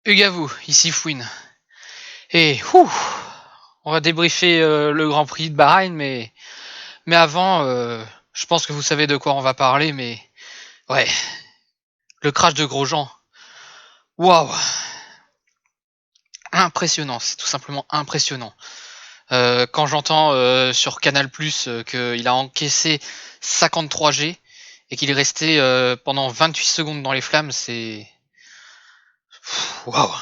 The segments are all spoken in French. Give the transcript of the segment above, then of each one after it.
Hugavou, ici Fouine. Et ouh, on va débriefer le Grand Prix de Bahreïn, mais avant, je pense que vous savez de quoi on va parler, mais ouais, le crash de Grosjean. Waouh, impressionnant, c'est tout simplement impressionnant. Quand j'entends sur Canal+ qu'il a encaissé 53 G et qu'il est resté pendant 28 secondes dans les flammes, c'est waouh,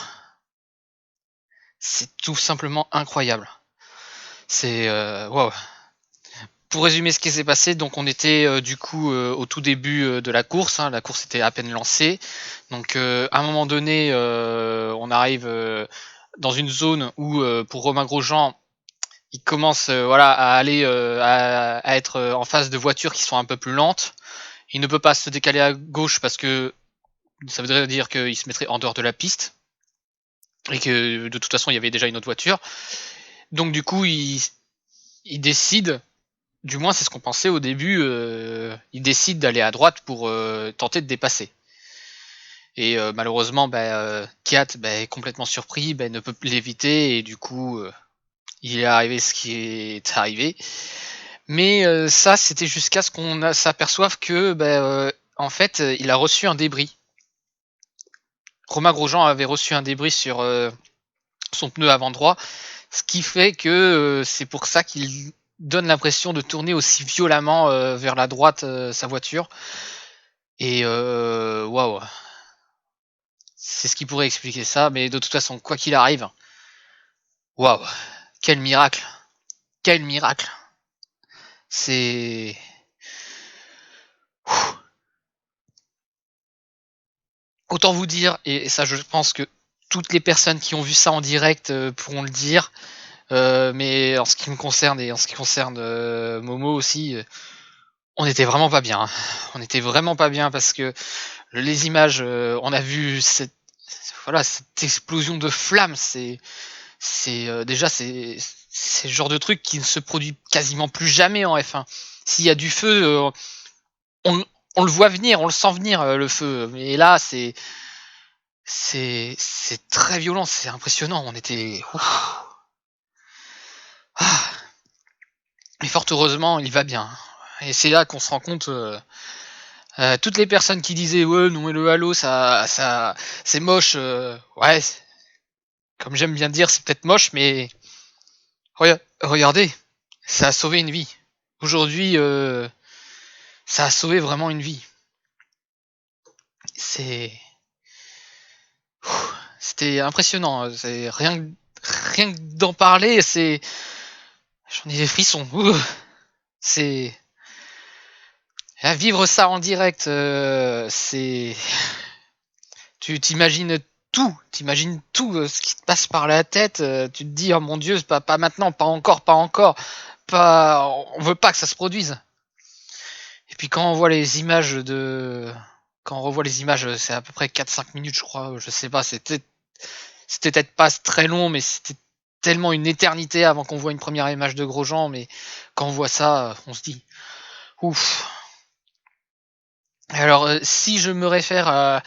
c'est tout simplement incroyable. C'est waouh. Pour résumer ce qui s'est passé, donc on était du coup au tout début de la course, hein, la course était à peine lancée. Donc à un moment donné, on arrive dans une zone où pour Romain Grosjean, il commence voilà, à aller à être en face de voitures qui sont un peu plus lentes. Il ne peut pas se décaler à gauche parce que ça voudrait dire qu'il se mettrait en dehors de la piste et que de toute façon il y avait déjà une autre voiture. Donc du coup il décide. Du moins, c'est ce qu'on pensait au début, il décide d'aller à droite pour, tenter de dépasser et malheureusement, Kiat, est complètement surpris, ne peut l'éviter et du coup, il est arrivé ce qui est arrivé. Mais ça, c'était jusqu'à ce qu'on s'aperçoive que, en fait, il a reçu un débris. Romain Grosjean avait reçu un débris sur, son pneu avant droit, ce qui fait que, c'est pour ça qu'il donne l'impression de tourner aussi violemment, vers la droite, sa voiture. Et waouh, c'est ce qui pourrait expliquer ça, mais de toute façon, quoi qu'il arrive, waouh, quel miracle, quel miracle. C'est autant vous dire, et ça, je pense que toutes les personnes qui ont vu ça en direct pourront le dire. Mais en ce qui me concerne et en ce qui concerne Momo aussi, on était vraiment pas bien, hein. On était vraiment pas bien parce que les images, on a vu voilà, cette explosion de flammes, déjà c'est le genre de truc qui ne se produit quasiment plus jamais en F1. S'il y a du feu, on on le voit venir, on le sent venir, le feu, mais là c'est très violent, c'est impressionnant. On était ouf. Ah, mais fort heureusement, il va bien, et c'est là qu'on se rend compte, toutes les personnes qui disaient: «Ouais, non mais le halo ça c'est moche», ouais, comme j'aime bien dire, c'est peut-être moche, mais regardez, ça a sauvé une vie. Aujourd'hui, ça a sauvé vraiment une vie. C'est C'était impressionnant, c'est rien que d'en parler, j'en ai des frissons. Ouh, c'est à vivre ça en direct, c'est tu t'imagines tout, ce qui te passe par la tête, tu te dis: «Oh mon Dieu, pas maintenant, pas encore, pas encore, pas on veut pas que ça se produise». Et puis quand on revoit les images, c'est à peu près 4-5 minutes je crois, je sais pas, c'était peut-être pas très long, mais c'était tellement une éternité avant qu'on voit une première image de Grosjean, mais quand on voit ça, on se dit: «Ouf». Alors, si je me réfère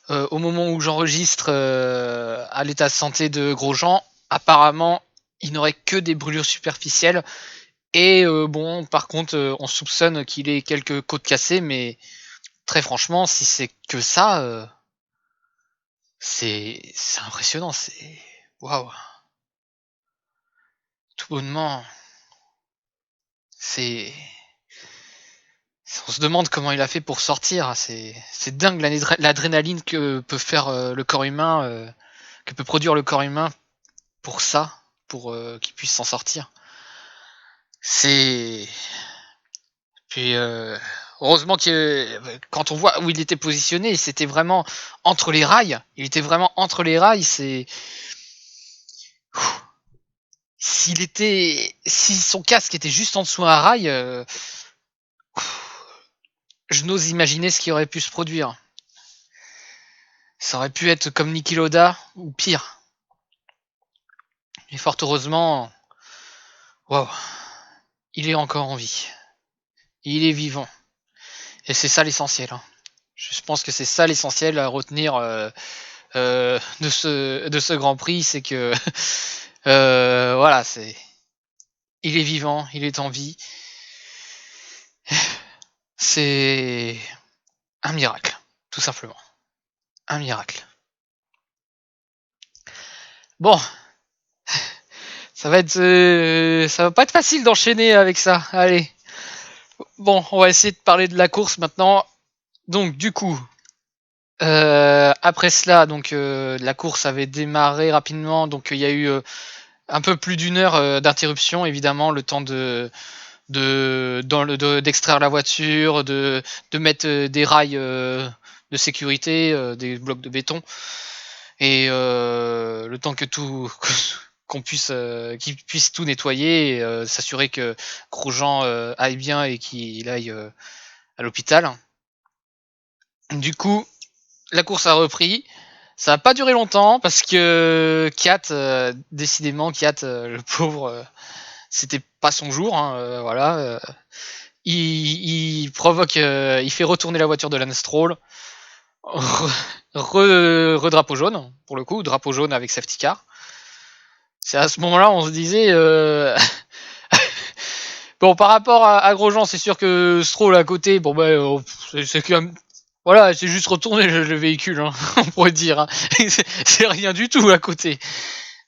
au moment où j'enregistre, à l'état de santé de Grosjean, apparemment, il n'aurait que des brûlures superficielles et bon, par contre, on soupçonne qu'il ait quelques côtes cassées, mais très franchement, si c'est que ça, c'est impressionnant, c'est waouh! Tout bonnement, c'est on se demande comment il a fait pour sortir. C'est dingue l'adrénaline que peut faire, le corps humain, que peut produire le corps humain pour ça, pour, qu'il puisse s'en sortir. C'est Puis, heureusement que quand on voit où il était positionné, c'était vraiment entre les rails. Il était vraiment entre les rails, si son casque était juste en dessous un rail, je n'ose imaginer ce qui aurait pu se produire. Ça aurait pu être comme Niki Lauda ou pire. Mais fort heureusement, waouh, il est encore en vie. Il est vivant et c'est ça l'essentiel, hein. Je pense que c'est ça l'essentiel à retenir, de ce Grand Prix, c'est que voilà, il est vivant, il est en vie. C'est un miracle, tout simplement. Un miracle. Bon, ça va pas être facile d'enchaîner avec ça. Allez. Bon, on va essayer de parler de la course maintenant. Donc, du coup, après cela, donc la course avait démarré rapidement. Donc, il y a eu un peu plus d'une heure d'interruption, évidemment, le temps d'extraire la voiture, de mettre des rails de sécurité, des blocs de béton, et le temps que tout qu'ils puissent tout nettoyer, et s'assurer que Grosjean aille bien et qu'il aille à l'hôpital. Du coup, la course a repris. Ça n'a pas duré longtemps parce que Kiat, décidément, Kiat, le pauvre, c'était pas son jour, hein, voilà. Il provoque, il fait retourner la voiture de Lance Stroll. Drapeau jaune, pour le coup, drapeau jaune avec safety car. C'est à ce moment-là, on se disait, bon, par rapport à Grosjean, c'est sûr que Stroll à côté, bon ben, c'est quand même, voilà, c'est juste retourner le véhicule, hein, on pourrait dire. Hein. C'est rien du tout à côté.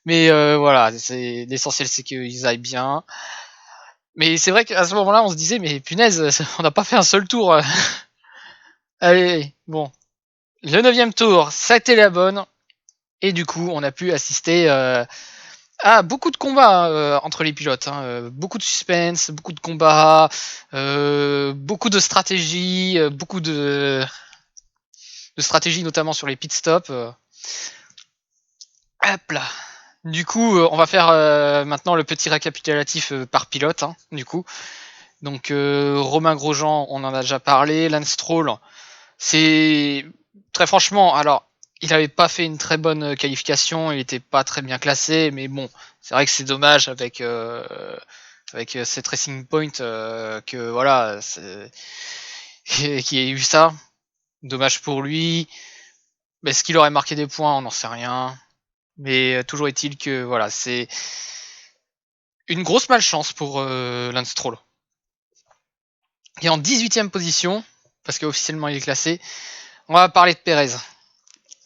Mais voilà, l'essentiel, c'est qu'ils aillent bien. Mais c'est vrai qu'à ce moment-là, on se disait, mais punaise, on n'a pas fait un seul tour. Allez, bon. Le 9ème tour, ça a été la bonne. Et du coup, on a pu assister à beaucoup de combats entre les pilotes. Hein. Beaucoup de suspense, beaucoup de combats, beaucoup de stratégie, beaucoup de stratégie, notamment sur les pit stops. Hop là. Du coup, on va faire maintenant le petit récapitulatif par pilote. Hein, du coup. Donc Romain Grosjean, on en a déjà parlé. Lance Stroll, c'est très franchement, alors il n'avait pas fait une très bonne qualification, il n'était pas très bien classé, mais bon, c'est vrai que c'est dommage avec cette Racing Point que voilà, qu'il ait eu ça. Dommage pour lui. Est-ce qu'il aurait marqué des points? On n'en sait rien. Mais toujours est-il que voilà, c'est une grosse malchance pour Lance Stroll. Et en 18ème position, parce qu'officiellement il est classé, on va parler de Pérez.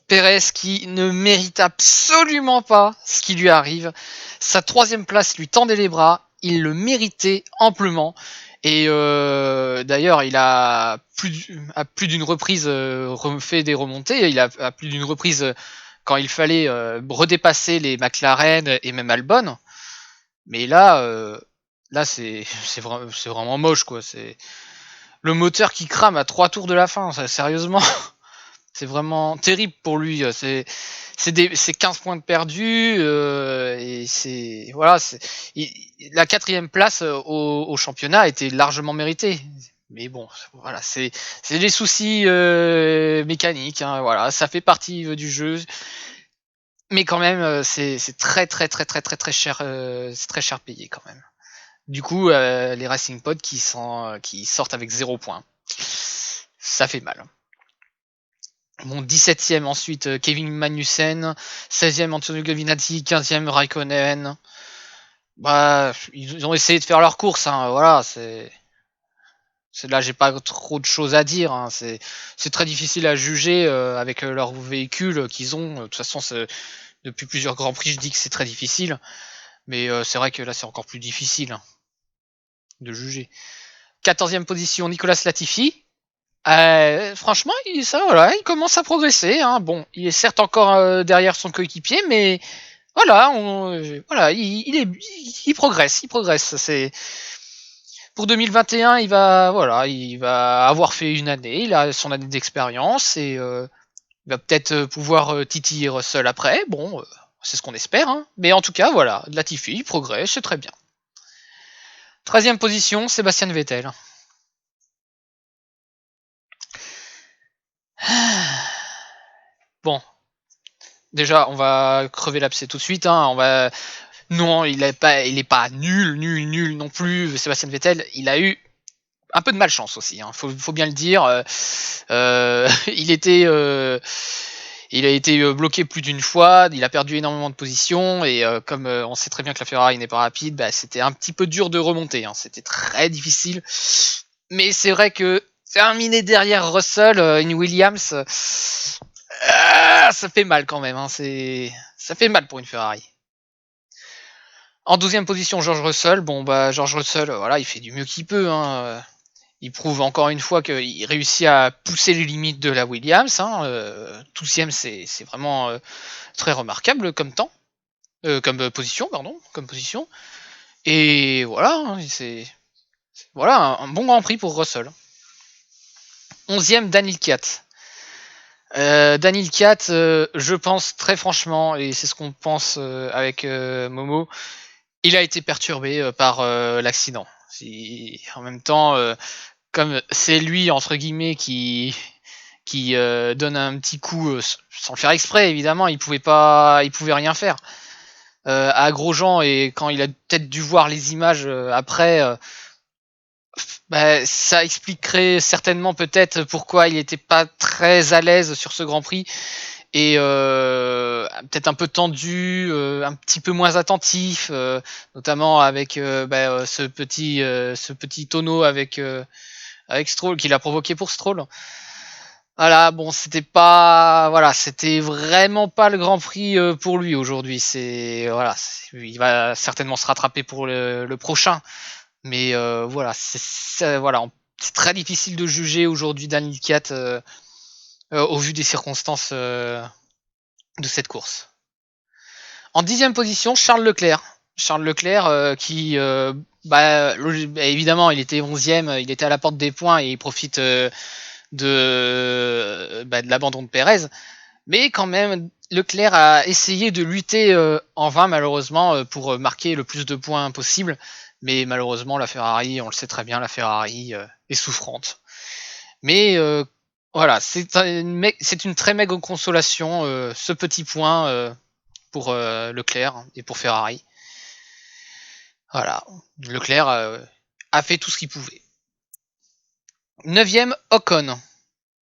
Pérez qui ne mérite absolument pas ce qui lui arrive. Sa 3ème place lui tendait les bras. Il le méritait amplement. Et d'ailleurs, il a à plus d'une reprise fait des remontées. Il a à plus d'une reprise quand il fallait redépasser les McLaren et même Albon. Mais là c'est vraiment moche, quoi. C'est le moteur qui crame à 3 tours de la fin. Sérieusement. C'est vraiment terrible pour lui. C'est 15 points de perdus et c'est voilà. La 4ème place au championnat était largement méritée. Mais bon, voilà, c'est des soucis mécaniques. Hein, voilà, ça fait partie du jeu. Mais quand même, c'est très très très très très très cher. C'est très cher payé quand même. Du coup, les Racing Pods qui sortent avec 0 points. Ça fait mal. Bon, 17ème ensuite Kevin Magnussen, 16ème Antonio Giovinazzi, 15ème Raikkonen. Bah, ils ont essayé de faire leur course, hein, voilà, là j'ai pas trop de choses à dire, hein, c'est très difficile à juger avec leur véhicule qu'ils ont. De toute façon, depuis plusieurs grands prix, je dis que c'est très difficile, mais c'est vrai que là c'est encore plus difficile hein, de juger. 14ème position Nicolas Latifi. Franchement, voilà, il commence à progresser. Hein. Bon, il est certes encore derrière son coéquipier, mais voilà, voilà, il progresse, il progresse. C'est pour 2021, il va avoir fait une année, il a son année d'expérience et il va peut-être pouvoir titiller Russell après. Bon, c'est ce qu'on espère. Hein. Mais en tout cas, voilà, Latifi, il progresse, c'est très bien. 13ème position, Sébastien Vettel. Bon, déjà, on va crever l'abcès tout de suite. Hein. Non, il est pas nul non plus. Sébastien Vettel, il a eu un peu de malchance aussi. Hein. Faut bien le dire. Il a été bloqué plus d'une fois, il a perdu énormément de positions, et comme on sait très bien que la Ferrari n'est pas rapide, bah, c'était un petit peu dur de remonter, hein. C'était très difficile. Mais c'est vrai que terminer derrière Russell, une Williams, ça fait mal quand même, hein. Ça fait mal pour une Ferrari. En 12e position, George Russell. Bon, bah, George Russell, voilà, il fait du mieux qu'il peut, hein. Il prouve encore une fois qu'il réussit à pousser les limites de la Williams, hein. 12e, c'est vraiment très remarquable comme temps. Comme position, pardon. Comme position. Et voilà, hein, c'est voilà, un bon Grand Prix pour Russell. 11e, Daniel Kiat. Daniel Kiat, je pense très franchement, et c'est ce qu'on pense avec Momo, il a été perturbé par l'accident. En même temps, comme c'est lui, entre guillemets, qui donne un petit coup sans le faire exprès, évidemment, il pouvait rien faire. À Grosjean, et quand il a peut-être dû voir les images après, bah, ça expliquerait certainement peut-être pourquoi il n'était pas très à l'aise sur ce Grand Prix, et peut-être un peu tendu, un petit peu moins attentif, notamment avec ce petit tonneau avec Stroll qu'il a provoqué pour Stroll. Voilà, bon, c'était vraiment pas le Grand Prix pour lui aujourd'hui. Il va certainement se rattraper pour le prochain, mais voilà, c'est très difficile de juger aujourd'hui Daniel Kiat au vu des circonstances de cette course. En 10e position, Charles Leclerc. Charles Leclerc qui, évidemment, il était 11e, il était à la porte des points et il profite de l'abandon de Pérez. Mais quand même, Leclerc a essayé de lutter en vain, malheureusement, pour marquer le plus de points possible. Mais malheureusement, la Ferrari, on le sait très bien, la Ferrari est souffrante. Mais voilà, c'est une très maigre consolation, ce petit point pour Leclerc et pour Ferrari. Voilà, Leclerc a fait tout ce qu'il pouvait. 9e, Ocon.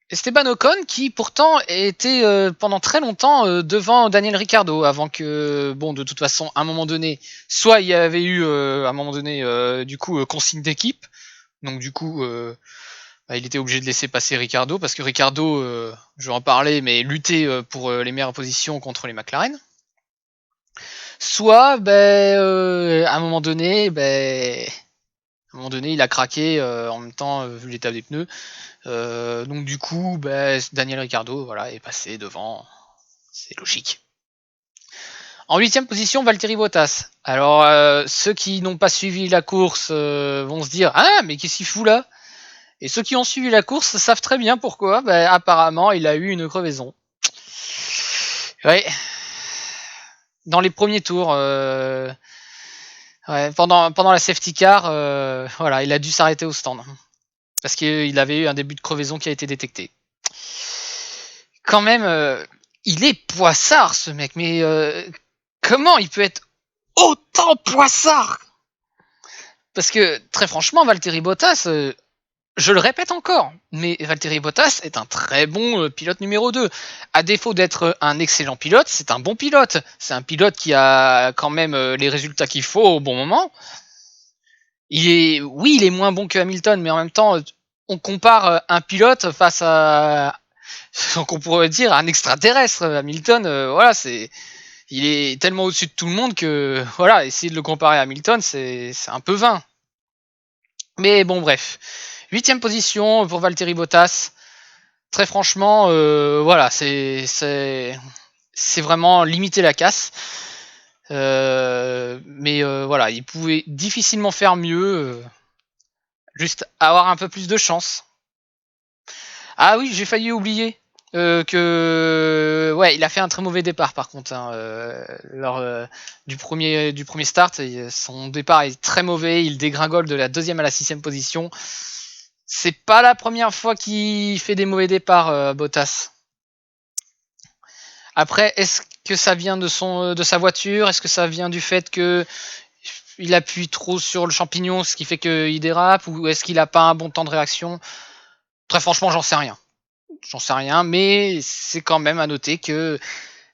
Esteban Ocon qui pourtant était pendant très longtemps devant Daniel Ricciardo, avant que, bon, de toute façon, à un moment donné, soit il y avait eu à un moment donné consigne d'équipe, donc du coup il était obligé de laisser passer Ricciardo, parce que Ricciardo, je vais en parler, mais luttait pour les meilleures positions contre les McLaren. Soit à un moment donné, il a craqué en même temps vu l'état des pneus. Donc du coup, Daniel Ricciardo, voilà, est passé devant. C'est logique. En 8e position, Valtteri Bottas. Alors ceux qui n'ont pas suivi la course vont se dire, ah, mais qu'est-ce qu'il fout là? Et ceux qui ont suivi la course savent très bien pourquoi. Apparemment, il a eu une crevaison. Ouais. Dans les premiers tours, pendant la safety car, voilà, il a dû s'arrêter au stand. Parce qu'il avait eu un début de crevaison qui a été détecté. Quand même, il est poissard, ce mec. Mais comment il peut être autant poissard? Parce que, très franchement, Valtteri Bottas, je le répète encore, mais Valtteri Bottas est un très bon pilote numéro 2. À défaut d'être un excellent pilote, c'est un bon pilote. C'est un pilote qui a quand même les résultats qu'il faut au bon moment. Il est moins bon que Hamilton, mais en même temps, on compare un pilote face à, qu'on pourrait dire, un extraterrestre. Hamilton, il est tellement au-dessus de tout le monde que, voilà, essayer de le comparer à Hamilton, c'est un peu vain. Mais bon, bref. 8e position pour Valtteri Bottas. Très franchement, c'est vraiment limiter la casse. Mais voilà, il pouvait difficilement faire mieux. Juste avoir un peu plus de chance. Ah oui, j'ai failli oublier que il a fait un très mauvais départ par contre, hein, lors du premier start. Son départ est très mauvais, il dégringole de la 2e à la 6e position. C'est pas la première fois qu'il fait des mauvais départs, Bottas. Après, est-ce que ça vient de sa voiture? Est-ce que ça vient du fait que il appuie trop sur le champignon, ce qui fait qu'il dérape? Ou est-ce qu'il a pas un bon temps de réaction? Très franchement, j'en sais rien. j'en sais rien, mais c'est quand même à noter que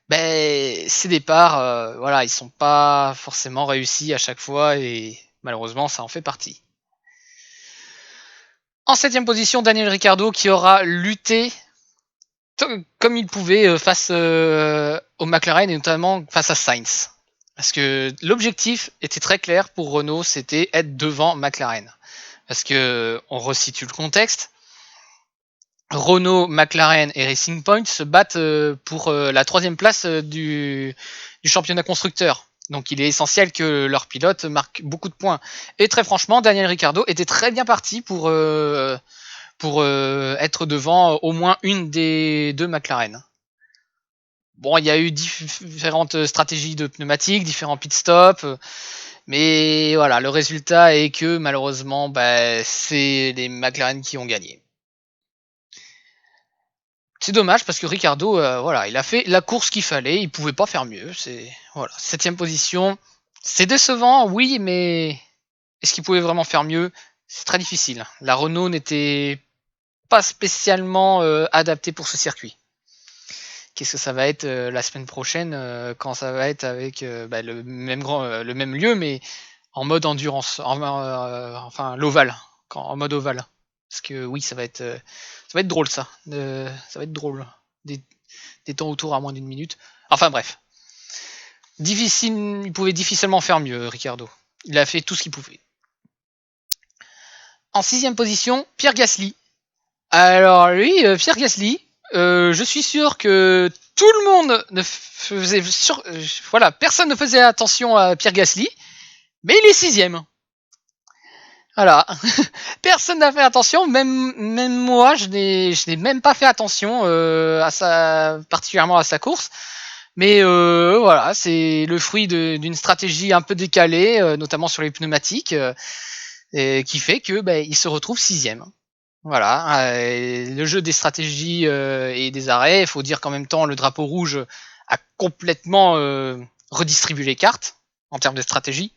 ces départs, voilà, ils sont pas forcément réussis à chaque fois et malheureusement ça en fait partie. En 7ème position, Daniel Ricciardo qui aura lutté comme il pouvait face au McLaren et notamment face à Sainz. Parce que l'objectif était très clair pour Renault, c'était être devant McLaren. Parce que on resitue le contexte. Renault, McLaren et Racing Point se battent pour la 3ème place du championnat constructeur. Donc il est essentiel que leur pilote marque beaucoup de points. Et très franchement, Daniel Ricciardo était très bien parti pour être devant au moins une des 2 McLaren. Bon, il y a eu différentes stratégies de pneumatiques, différents pit stops, mais voilà, le résultat est que malheureusement, c'est les McLaren qui ont gagné. C'est dommage parce que Ricardo, voilà, il a fait la course qu'il fallait, il pouvait pas faire mieux. C'est voilà, 7ème position, c'est décevant, oui, mais est-ce qu'il pouvait vraiment faire mieux? C'est très difficile. La Renault n'était pas spécialement adaptée pour ce circuit. Qu'est-ce que ça va être la semaine prochaine quand ça va être avec le même lieu, mais en mode endurance, enfin l'ovale, en mode ovale. Parce que oui, ça va être drôle ça. Ça va être drôle. Des temps autour à moins d'une minute. Enfin bref. Difficile, il pouvait difficilement faire mieux, Ricardo. Il a fait tout ce qu'il pouvait. En 6ème position, Pierre Gasly. Alors lui, Pierre Gasly, je suis sûr que tout le monde ne faisait voilà, personne ne faisait attention à Pierre Gasly, mais il est 6ème. Voilà, personne n'a fait attention, même moi, je n'ai même pas fait attention particulièrement à sa course. Mais voilà, c'est le fruit d'une stratégie un peu décalée, notamment sur les pneumatiques, qui fait que il se retrouve 6ème. Voilà, le jeu des stratégies et des arrêts, il faut dire qu'en même temps, le drapeau rouge a complètement redistribué les cartes en termes de stratégie.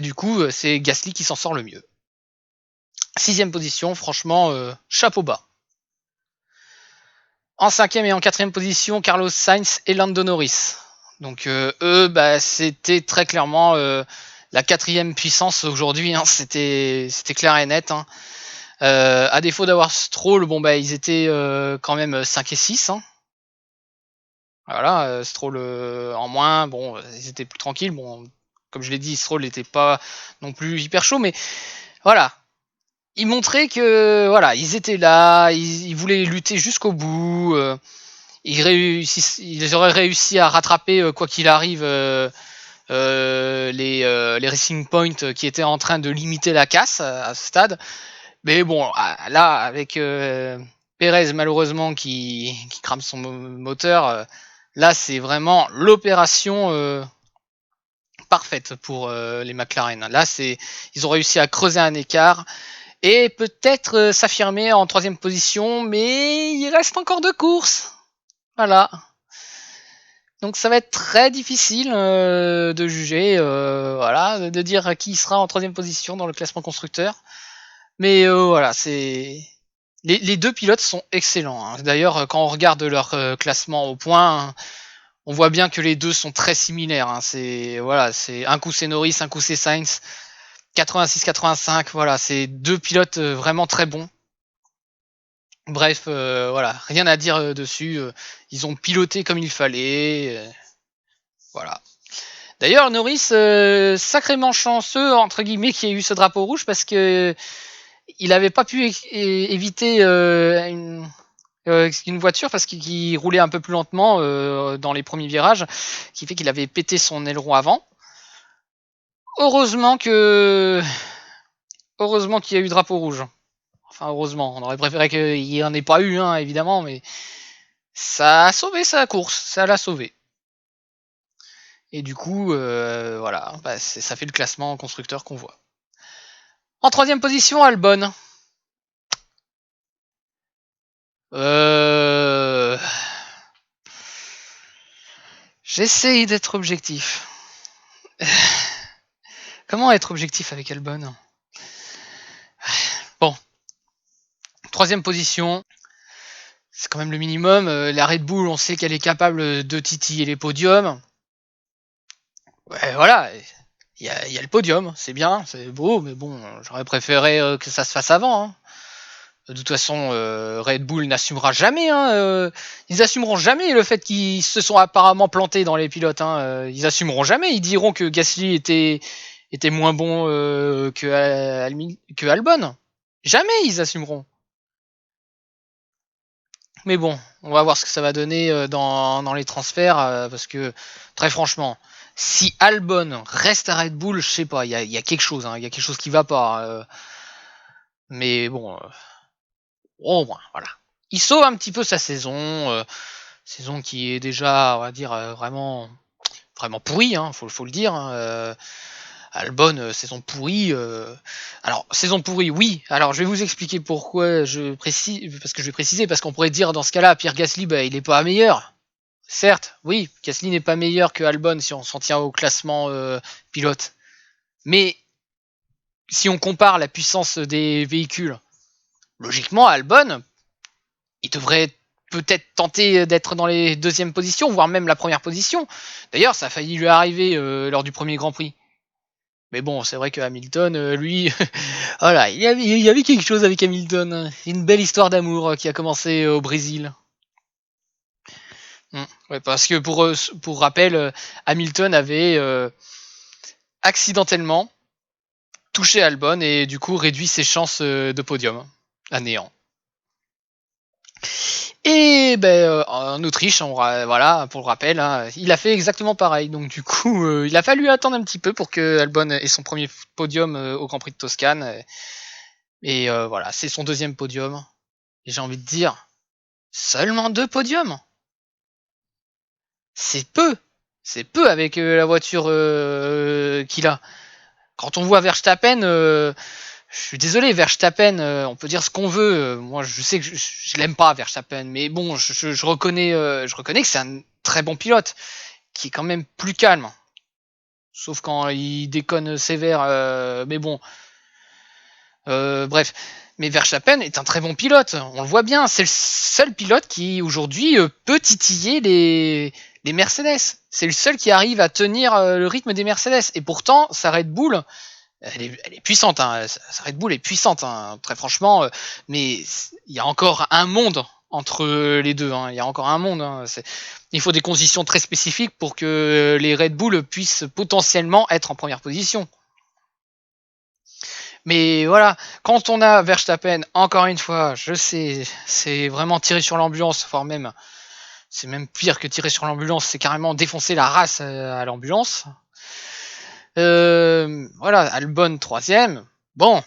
Du coup, c'est Gasly qui s'en sort le mieux. 6ème position, franchement, chapeau bas. En 5ème et en 4ème position, Carlos Sainz et Lando Norris. Donc eux, c'était très clairement la 4ème puissance aujourd'hui. Hein, c'était clair et net. Hein. À défaut d'avoir Stroll, ils étaient quand même 5 et 6. Hein. Voilà, Stroll en moins, ils étaient plus tranquilles. Bon, comme je l'ai dit, Stroll n'était pas non plus hyper chaud, mais voilà. Ils montraient que voilà, ils étaient là, ils voulaient lutter jusqu'au bout. Ils auraient réussi à rattraper quoi qu'il arrive les Racing Point qui étaient en train de limiter la casse à ce stade. Mais bon, là, avec Perez malheureusement qui crame son moteur, là c'est vraiment l'opération parfaite pour les McLaren. Là, ils ont réussi à creuser un écart et peut-être s'affirmer en 3ème position, mais il reste encore 2 courses. Voilà. Donc ça va être très difficile de juger, voilà, de dire qui sera en 3ème position dans le classement constructeur. Mais voilà, c'est les 2 pilotes sont excellents. Hein. D'ailleurs, quand on regarde leur classement au point, on voit bien que les deux sont très similaires. Hein. C'est voilà, c'est un coup c'est Norris, un coup c'est Sainz. 86-85, voilà, c'est 2 pilotes vraiment très bons. Bref, voilà, rien à dire dessus. Ils ont piloté comme il fallait. Voilà. D'ailleurs, Norris, sacrément chanceux, entre guillemets, qu'il y ait eu ce drapeau rouge parce que il n'avait pas pu éviter une voiture parce qu'il roulait un peu plus lentement dans les premiers virages, qui fait qu'il avait pété son aileron avant. Heureusement qu'il y a eu drapeau rouge. Enfin, heureusement, on aurait préféré qu'il n'y en ait pas eu, hein, évidemment, mais ça a sauvé sa course, ça l'a sauvé. Et du coup, voilà, ça fait le classement constructeur qu'on voit. En 3ème position, Albon. J'essaye d'être objectif. Comment être objectif avec Albon? Bon. 3ème position. C'est quand même le minimum. La Red Bull, on sait qu'elle est capable de titiller les podiums. Ouais, voilà, il y a le podium, c'est bien, c'est beau, mais bon, j'aurais préféré que ça se fasse avant. Hein. De toute façon, Red Bull n'assumera jamais. Hein, ils assumeront jamais le fait qu'ils se sont apparemment plantés dans les pilotes. Hein, ils assumeront jamais. Ils diront que Gasly était moins bon que Albon. Jamais ils assumeront. Mais bon, on va voir ce que ça va donner dans les transferts, parce que très franchement, si Albon reste à Red Bull, je sais pas, il y a quelque chose, hein, il y a quelque chose qui va pas. Mais bon, au moins, voilà. Il sauve un petit peu sa saison, saison qui est déjà, on va dire, vraiment pourrie, hein, faut le dire. Hein, Albon, saison pourrie. Alors, saison pourrie, oui. Alors, je vais vous expliquer pourquoi je précise, parce que je vais préciser, parce qu'on pourrait dire dans ce cas-là, Pierre Gasly, bah, il est pas meilleur. Certes, oui, Gasly n'est pas meilleur que Albon si on s'en tient au classement pilote. Mais si on compare la puissance des véhicules, logiquement, Albon, il devrait peut-être tenter d'être dans les deuxièmes positions, voire même la première position. D'ailleurs, ça a failli lui arriver lors du premier Grand Prix. Mais bon, c'est vrai que Hamilton, lui, voilà, il y avait quelque chose avec Hamilton. Une belle histoire d'amour qui a commencé au Brésil. Ouais, parce que pour rappel, Hamilton avait accidentellement touché Albon et du coup réduit ses chances de podium à néant. Et ben, en Autriche, voilà, pour le rappel, hein, il a fait exactement pareil. Donc du coup, il a fallu attendre un petit peu pour que Albon ait son premier podium au Grand Prix de Toscane. Et voilà, c'est son deuxième podium. Et j'ai envie de dire, seulement 2 podiums. C'est peu. C'est peu avec la voiture qu'il a. Quand on voit Verstappen, je suis désolé, Verstappen, on peut dire ce qu'on veut. Moi, je sais que je l'aime pas, Verstappen, mais bon, je reconnais que c'est un très bon pilote, qui est quand même plus calme. Sauf quand il déconne sévère, mais bon. Bref. Mais Verstappen est un très bon pilote, on le voit bien. C'est le seul pilote qui, aujourd'hui, peut titiller les Mercedes. C'est le seul qui arrive à tenir le rythme des Mercedes. Et pourtant, sa Red Bull, elle est puissante, hein. Sa Red Bull est puissante, hein, très franchement. Mais il y a encore un monde entre les deux. Hein. Il y a encore un monde. Hein. Il faut des conditions très spécifiques pour que les Red Bull puissent potentiellement être en première position. Mais voilà, quand on a Verstappen, encore une fois, je sais, c'est vraiment tirer sur l'ambulance, voire même, c'est même pire que tirer sur l'ambulance, c'est carrément défoncer la race à l'ambulance. Voilà, Albon troisième, bon,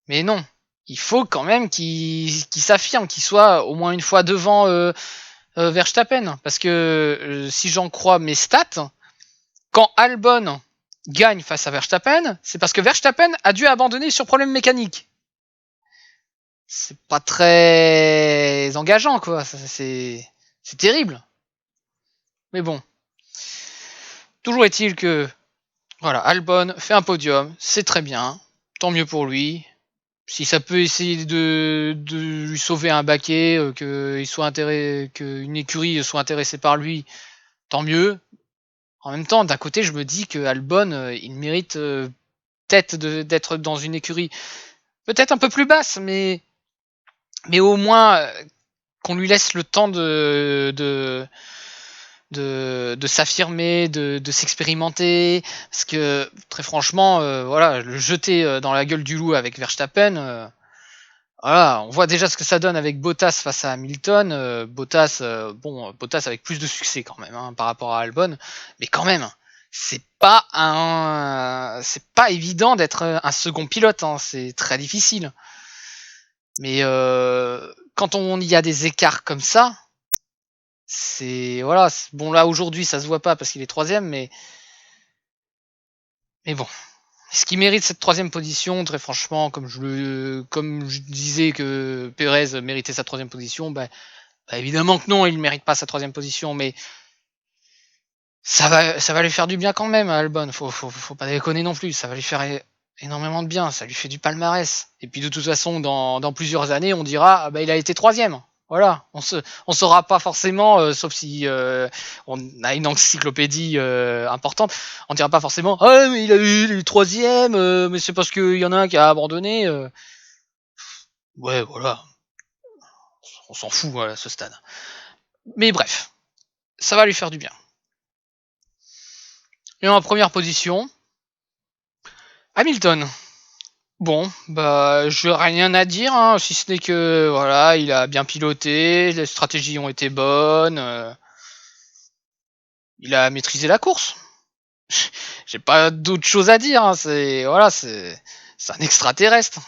mais non, il faut quand même qu'il s'affirme, qu'il soit au moins une fois devant Verstappen, parce que si j'en crois mes stats, quand Albon gagne face à Verstappen, c'est parce que Verstappen a dû abandonner sur problème mécanique. C'est pas très engageant, quoi. C'est terrible. Mais bon. Toujours est-il que, voilà, Albon fait un podium, c'est très bien. Tant mieux pour lui. Si ça peut essayer de lui sauver un baquet, qu'une écurie soit intéressée par lui, tant mieux. En même temps, d'un côté, je me dis que Albon, il mérite peut-être d'être dans une écurie peut-être un peu plus basse, mais au moins qu'on lui laisse le temps de s'affirmer, de s'expérimenter, parce que très franchement, voilà, le jeter dans la gueule du loup avec Verstappen, voilà, on voit déjà ce que ça donne avec Bottas face à Hamilton. Bottas, Bottas avec plus de succès quand même hein, par rapport à Albon, mais quand même, c'est pas évident d'être un second pilote, hein, c'est très difficile. Mais quand on y a des écarts comme ça, c'est voilà. Bon là aujourd'hui ça se voit pas parce qu'il est troisième, mais bon. Est-ce qu'il mérite cette troisième position? Très franchement, comme je disais que Pérez méritait sa troisième position, bah évidemment que non, il ne mérite pas sa troisième position, mais ça va lui faire du bien quand même à Albon. Faut pas déconner non plus. Ça va lui faire énormément de bien. Ça lui fait du palmarès. Et puis de toute façon, dans plusieurs années, on dira, ah bah il a été troisième. Voilà, on saura pas forcément, sauf si on a une encyclopédie importante, on dira pas forcément ah mais il est troisième, mais c'est parce qu'il y en a un qui a abandonné. Ouais, voilà, on s'en fout voilà, à ce stade. Mais bref, ça va lui faire du bien. Et en première position, Hamilton. Bon, bah, je rien à dire, hein, si ce n'est que voilà, il a bien piloté, les stratégies ont été bonnes, il a maîtrisé la course. J'ai pas d'autre chose à dire, hein, c'est voilà, c'est un extraterrestre.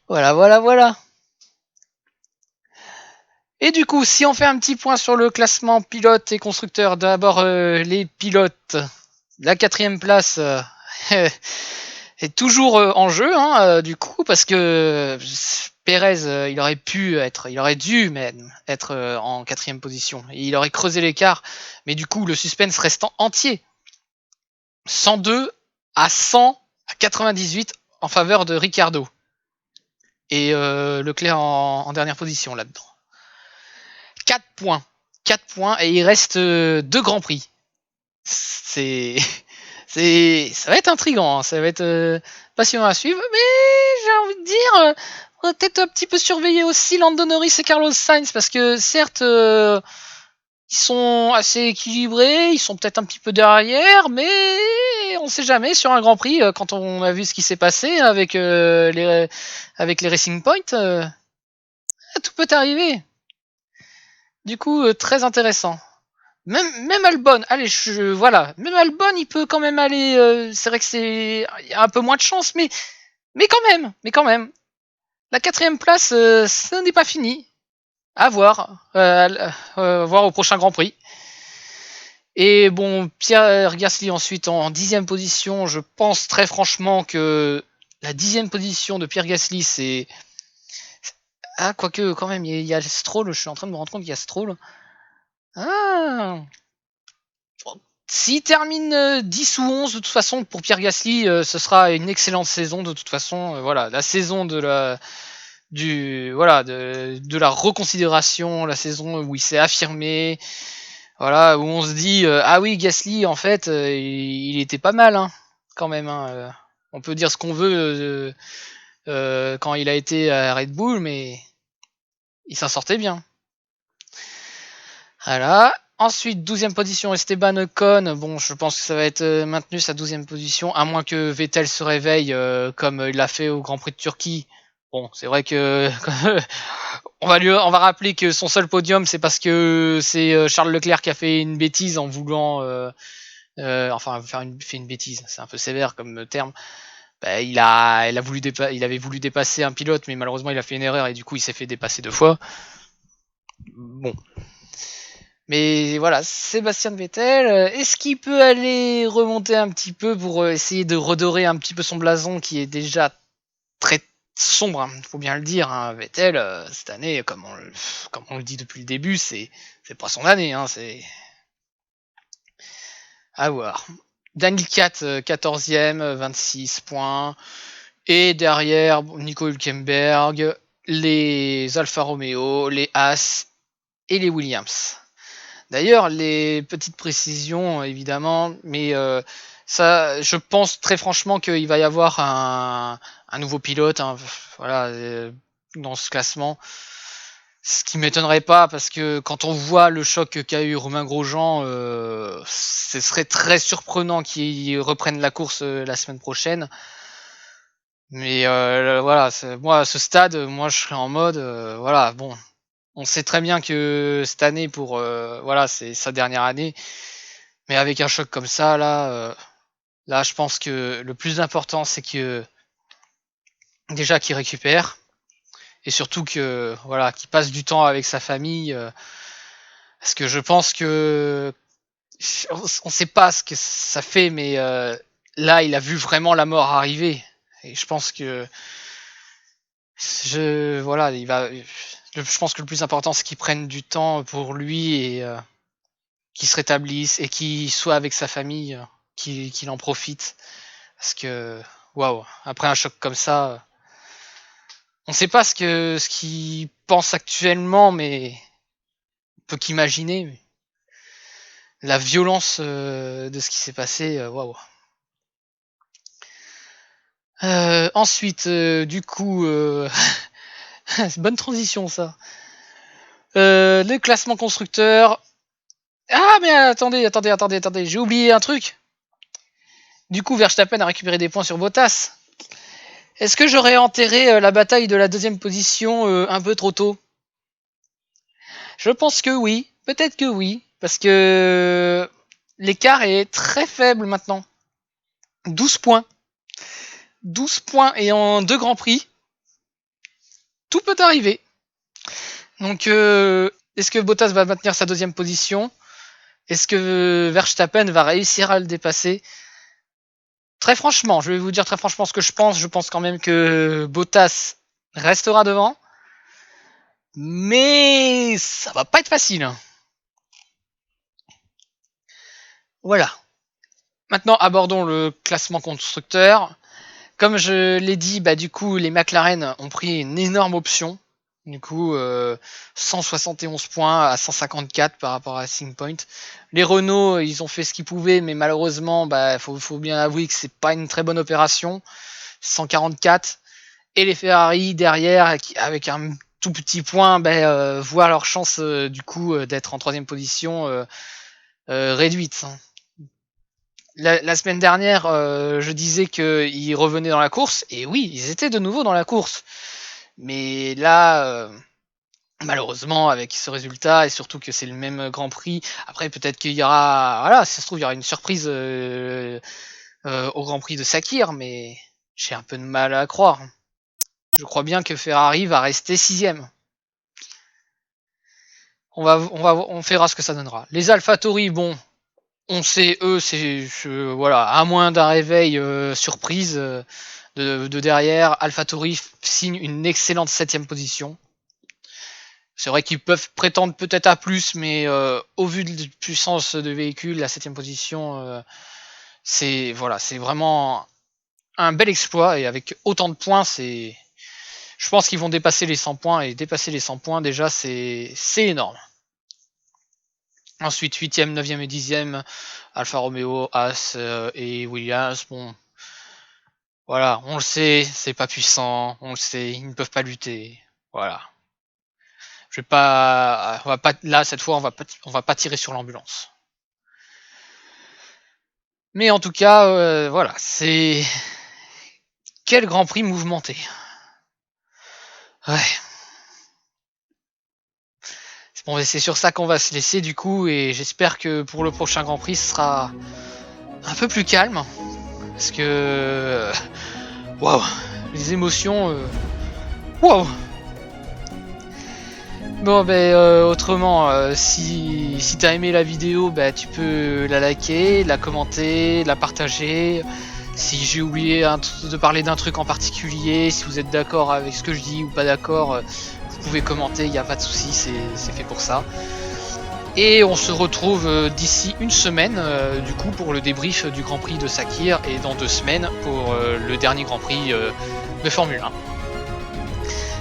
Voilà, voilà, voilà. Et du coup, si on fait un petit point sur le classement pilote et constructeur, d'abord les pilotes. La 4e place est toujours en jeu, hein, du coup, parce que Pérez, il aurait dû même être en 4e position. Et il aurait creusé l'écart, mais du coup, le suspense restant entier. 102 à 100 à 98 en faveur de Ricardo. Et Leclerc en dernière position là-dedans. 4 points. 4 points et il reste 2 grands prix. C'est. Ça va être intriguant, hein. Ça va être passionnant à suivre, mais j'ai envie de dire, on va peut-être un petit peu surveiller aussi Lando Norris et Carlos Sainz, parce que certes, ils sont assez équilibrés, ils sont peut-être un petit peu derrière, mais on sait jamais sur un Grand Prix, quand on a vu ce qui s'est passé avec les Racing Point, tout peut arriver. Du coup, très intéressant. Même Albon, allez, voilà, même Albon, il peut quand même aller. C'est vrai que c'est il y a un peu moins de chance, mais quand même. La 4e place, ce n'est pas fini. À voir, voir au prochain Grand Prix. Et bon, Pierre Gasly ensuite en 10e position. Je pense très franchement que la 10e position de Pierre Gasly, c'est quoique quand même, il y a Stroll. Je suis en train de me rendre compte qu'il y a Stroll. Ah. S'il termine 10 ou 11, de toute façon, pour Pierre Gasly, ce sera une excellente saison. De toute façon, voilà, la saison de la reconsidération, la saison où il s'est affirmé, voilà, où on se dit ah oui, Gasly, en fait, il était pas mal, hein, quand même. Hein, on peut dire ce qu'on veut quand il a été à Red Bull, mais il s'en sortait bien. Voilà. Ensuite, 12e position, Esteban Ocon. Bon, je pense que ça va être maintenu sa 12e position, à moins que Vettel se réveille comme il l'a fait au Grand Prix de Turquie. Bon, c'est vrai que on va rappeler que son seul podium, c'est parce que c'est Charles Leclerc qui a fait une bêtise en voulant, fait une bêtise. C'est un peu sévère comme terme. Bah, il avait voulu dépasser un pilote, mais malheureusement il a fait une erreur et du coup il s'est fait dépasser 2 fois. Bon, mais voilà, Sébastien Vettel, est-ce qu'il peut aller remonter un petit peu pour essayer de redorer un petit peu son blason qui est déjà très sombre, hein, faut bien le dire. Hein. Vettel, cette année, comme on le dit depuis le début, c'est pas son année. Hein, c'est à voir. Daniel 4, 14e, 26 points. Et derrière, Nico Hülkenberg, les Alfa Romeo, les Haas et les Williams. D'ailleurs, les petites précisions, évidemment, mais ça, je pense très franchement qu'il va y avoir un nouveau pilote, hein, voilà, dans ce classement. Ce qui m'étonnerait pas, parce que quand on voit le choc qu'a eu Romain Grosjean, ce serait très surprenant qu'il reprenne la course la semaine prochaine. Mais voilà, moi à ce stade, moi je serais en mode, voilà, bon, on sait très bien que cette année voilà, c'est sa dernière année, mais avec un choc comme ça là je pense que le plus important c'est que déjà qu'il récupère et surtout que voilà, qu'il passe du temps avec sa famille, parce que je pense que on sait pas ce que ça fait, mais là il a vu vraiment la mort arriver et je pense que voilà, je pense que le plus important c'est qu'il prenne du temps pour lui et qu'il se rétablisse et qu'il soit avec sa famille, qu'il en profite. Parce que, waouh, après un choc comme ça, On sait pas ce qu'il pense actuellement, mais on peut qu'imaginer. Mais la violence de ce qui s'est passé, waouh. Ensuite, du coup, c'est bonne transition ça. Le classement constructeur. Ah mais attendez, j'ai oublié un truc. Du coup, Verstappen a récupéré des points sur Bottas. Est-ce que j'aurais enterré la bataille de la deuxième position un peu trop tôt? Je pense que oui, peut-être que oui, parce que l'écart est très faible maintenant. 12 points. 12 points et en 2 grands prix. Tout peut arriver. Donc, est-ce que Bottas va maintenir sa deuxième position? Est-ce que Verstappen va réussir à le dépasser? Très franchement, je vais vous dire très franchement ce que je pense. Je pense quand même que Bottas restera devant. Mais ça va pas être facile. Voilà. Maintenant, abordons le classement constructeur. Comme je l'ai dit, bah, du coup, les McLaren ont pris une énorme option. Du coup, 171 points à 154 par rapport à Racing Point. Les Renault, ils ont fait ce qu'ils pouvaient, mais malheureusement, bah, faut bien avouer que c'est pas une très bonne opération. 144. Et les Ferrari derrière, avec un tout petit point, bah, voient leur chance du coup d'être en troisième position réduite. La semaine dernière, je disais qu'ils revenaient dans la course, et oui, ils étaient de nouveau dans la course. Mais là, malheureusement, avec ce résultat, et surtout que c'est le même Grand Prix, après peut-être qu'il y aura, voilà, si ça se trouve, il y aura une surprise au Grand Prix de Sakir, mais j'ai un peu de mal à croire. Je crois bien que Ferrari va rester 6ème. On verra ce que ça donnera. Les AlphaTauri, bon, on sait, eux, c'est voilà, à moins d'un réveil surprise de derrière, AlphaTauri signe une excellente 7ème position. C'est vrai qu'ils peuvent prétendre peut-être à plus, mais au vu de la puissance de véhicule, la 7ème position, c'est voilà, c'est vraiment un bel exploit, et avec autant de points, je pense qu'ils vont dépasser les 100 points, et dépasser les 100 points déjà c'est énorme. Ensuite, 8ème, 9ème et 10ème, Alfa Romeo, As et Williams. Bon, voilà, on le sait, c'est pas puissant, on le sait, ils ne peuvent pas lutter. Voilà. On va pas, là, cette fois, on va pas tirer sur l'ambulance. Mais en tout cas, voilà, c'est. Quel Grand Prix mouvementé. Ouais. Bon, c'est sur ça qu'on va se laisser du coup, et j'espère que pour le prochain Grand Prix, ce sera un peu plus calme. Parce que. Waouh! Les émotions. Waouh! Bon, autrement, si t'as aimé la vidéo, tu peux la liker, la commenter, la partager. Si j'ai oublié de parler d'un truc en particulier, si vous êtes d'accord avec ce que je dis ou pas d'accord, vous pouvez commenter, il n'y a pas de souci, c'est fait pour ça. Et on se retrouve d'ici une semaine, du coup, pour le débrief du Grand Prix de Sakir, et dans 2 semaines pour le dernier Grand Prix de Formule 1.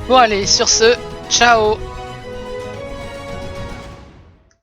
Bon allez, sur ce, ciao!